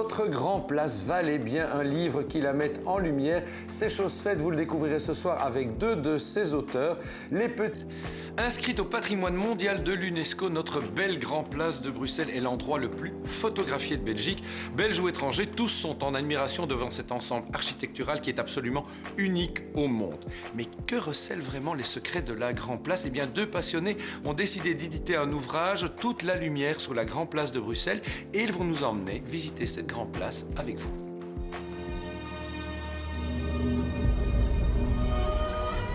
Notre Grand Place valait bien un livre qui la mette en lumière. C'est chose faite, vous le découvrirez ce soir avec deux de ses auteurs. Inscrite au patrimoine mondial de l'UNESCO, notre belle Grand Place de Bruxelles est l'endroit le plus photographié de Belgique. Belges ou étrangers, tous sont en admiration devant cet ensemble architectural qui est absolument unique au monde. Mais que recèlent vraiment les secrets de la Grand Place? Eh bien, deux passionnés ont décidé d'éditer un ouvrage, Toute la lumière sur la Grand Place de Bruxelles, et ils vont nous emmener visiter cette Grand Place avec vous.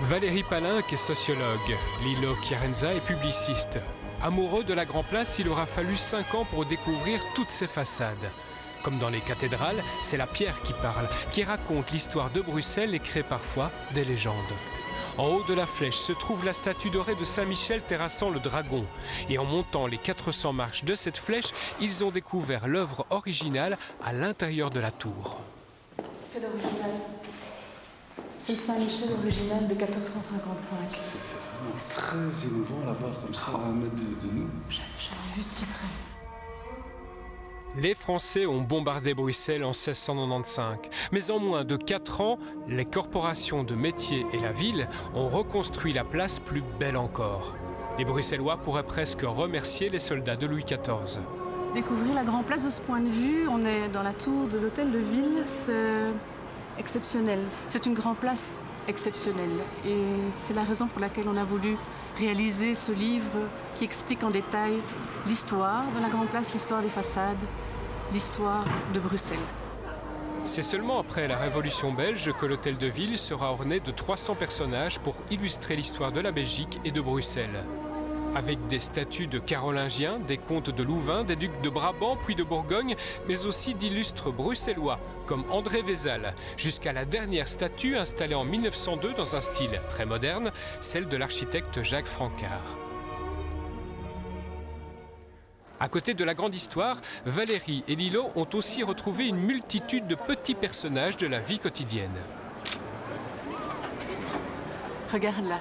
Valérie Palinck est sociologue, Lilo Chiarenza est publiciste. Amoureux de la Grand Place, il aura fallu 5 ans pour découvrir toutes ses façades. Comme dans les cathédrales, c'est la pierre qui parle, qui raconte l'histoire de Bruxelles et crée parfois des légendes. En haut de la flèche se trouve la statue dorée de Saint-Michel terrassant le dragon. Et en montant les 400 marches de cette flèche, ils ont découvert l'œuvre originale à l'intérieur de la tour. C'est l'original. C'est le Saint-Michel original de 1455. C'est vraiment très émouvant à voir comme ça à un mètre de nous. J'avais vu si près. Les Français ont bombardé Bruxelles en 1695. Mais en moins de 4 ans, les corporations de métiers et la ville ont reconstruit la place plus belle encore. Les Bruxellois pourraient presque remercier les soldats de Louis XIV. Découvrir la Grand Place de ce point de vue, on est dans la tour de l'hôtel de ville, c'est exceptionnel. C'est une Grand Place exceptionnelle. Et c'est la raison pour laquelle on a voulu réaliser ce livre qui explique en détail l'histoire de la Grand Place, l'histoire des façades, l'histoire de Bruxelles. C'est seulement après la Révolution belge que l'hôtel de ville sera orné de 300 personnages pour illustrer l'histoire de la Belgique et de Bruxelles. Avec des statues de Carolingiens, des comtes de Louvain, des ducs de Brabant puis de Bourgogne, mais aussi d'illustres bruxellois comme André Vézal, jusqu'à la dernière statue installée en 1902 dans un style très moderne, celle de l'architecte Jacques Francard. À côté de la grande histoire, Valérie et Lilo ont aussi retrouvé une multitude de petits personnages de la vie quotidienne. Regarde là.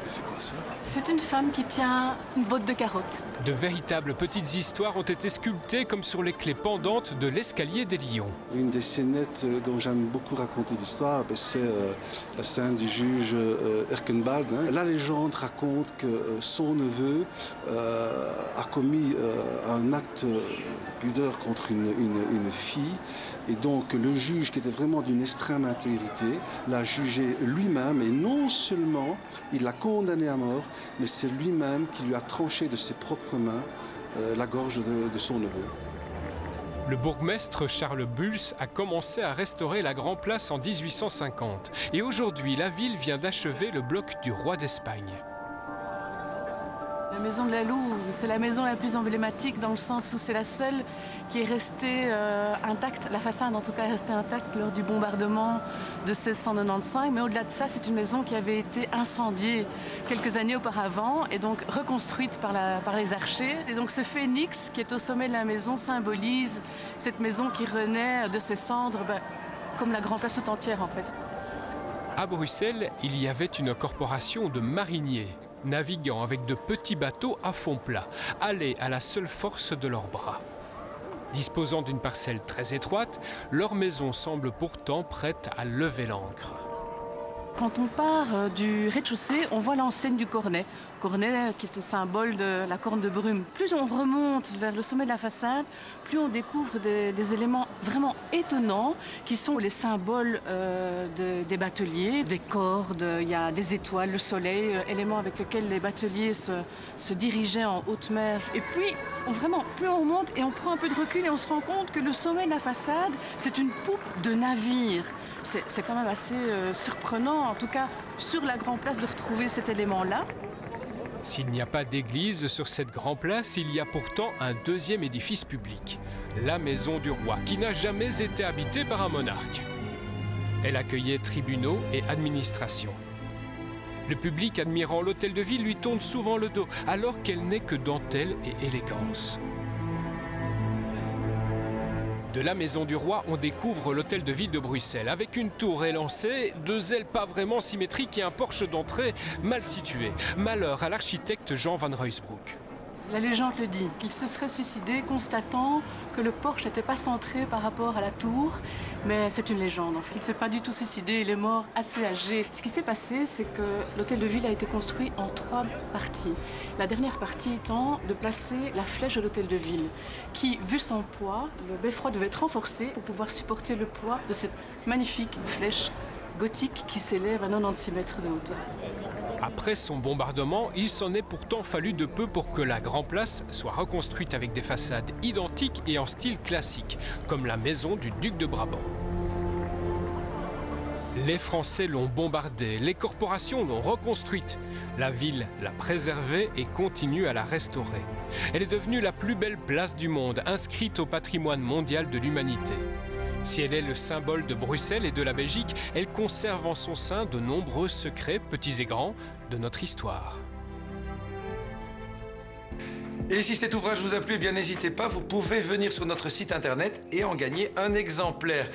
C'est quoi ça? C'est une femme qui tient une botte de carottes. De véritables petites histoires ont été sculptées comme sur les clés pendantes de l'escalier des lions. Une des scénettes dont j'aime beaucoup raconter l'histoire, c'est la scène du juge Erkenbald. La légende raconte que son neveu a commis un acte de pudeur contre une fille. Et donc le juge, qui était vraiment d'une extrême intégrité, l'a jugé lui-même. Et non seulement il l'a condamné à mort, mais c'est lui-même qui lui a tranché de ses propres mains la gorge de son neveu. Le bourgmestre Charles Bulls a commencé à restaurer la Grand Place en 1850. Et aujourd'hui, la ville vient d'achever le bloc du roi d'Espagne. La maison de la Louve, c'est la maison la plus emblématique dans le sens où c'est la seule qui est restée intacte. La façade, en tout cas, est restée intacte lors du bombardement de 1695. Mais au-delà de ça, c'est une maison qui avait été incendiée quelques années auparavant et donc reconstruite par les archers. Et donc ce phénix qui est au sommet de la maison symbolise cette maison qui renaît de ses cendres, comme la Grand Place tout entière en fait. À Bruxelles, il y avait une corporation de mariniers, naviguant avec de petits bateaux à fond plat, allés à la seule force de leurs bras. Disposant d'une parcelle très étroite, leur maison semble pourtant prête à lever l'ancre. Quand on part du rez-de-chaussée, on voit l'enseigne du cornet. Cornet qui est le symbole de la corne de brume. Plus on remonte vers le sommet de la façade, plus on découvre des éléments vraiment étonnants qui sont les symboles des bateliers, des cordes, il y a des étoiles, le soleil, éléments avec lesquels les bateliers se dirigeaient en haute mer. Et puis, plus on monte et on prend un peu de recul et on se rend compte que le sommet de la façade, c'est une poupe de navire. C'est quand même assez surprenant, en tout cas sur la Grand Place, de retrouver cet élément-là. S'il n'y a pas d'église sur cette Grand Place, il y a pourtant un deuxième édifice public, la Maison du Roi, qui n'a jamais été habitée par un monarque. Elle accueillait tribunaux et administrations. Le public admirant l'hôtel de ville lui tourne souvent le dos, alors qu'elle n'est que dentelle et élégance. De la Maison du Roi, on découvre l'hôtel de ville de Bruxelles, avec une tour élancée, 2 ailes pas vraiment symétriques et un porche d'entrée mal situé. Malheur à l'architecte Jean van Ruysbroek. La légende le dit, qu'il se serait suicidé constatant que le porche n'était pas centré par rapport à la tour, mais c'est une légende en fait. Il ne s'est pas du tout suicidé, il est mort assez âgé. Ce qui s'est passé, c'est que l'hôtel de ville a été construit en 3 parties. La dernière partie étant de placer la flèche de l'hôtel de ville, qui, vu son poids, le beffroi devait être renforcé pour pouvoir supporter le poids de cette magnifique flèche gothique qui s'élève à 96 mètres de hauteur. Après son bombardement, il s'en est pourtant fallu de peu pour que la Grand Place soit reconstruite avec des façades identiques et en style classique, comme la maison du duc de Brabant. Les Français l'ont bombardée, les corporations l'ont reconstruite. La ville l'a préservée et continue à la restaurer. Elle est devenue la plus belle place du monde, inscrite au patrimoine mondial de l'humanité. Si elle est le symbole de Bruxelles et de la Belgique, elle conserve en son sein de nombreux secrets, petits et grands, de notre histoire. Et si cet ouvrage vous a plu, eh bien n'hésitez pas, vous pouvez venir sur notre site internet et en gagner un exemplaire.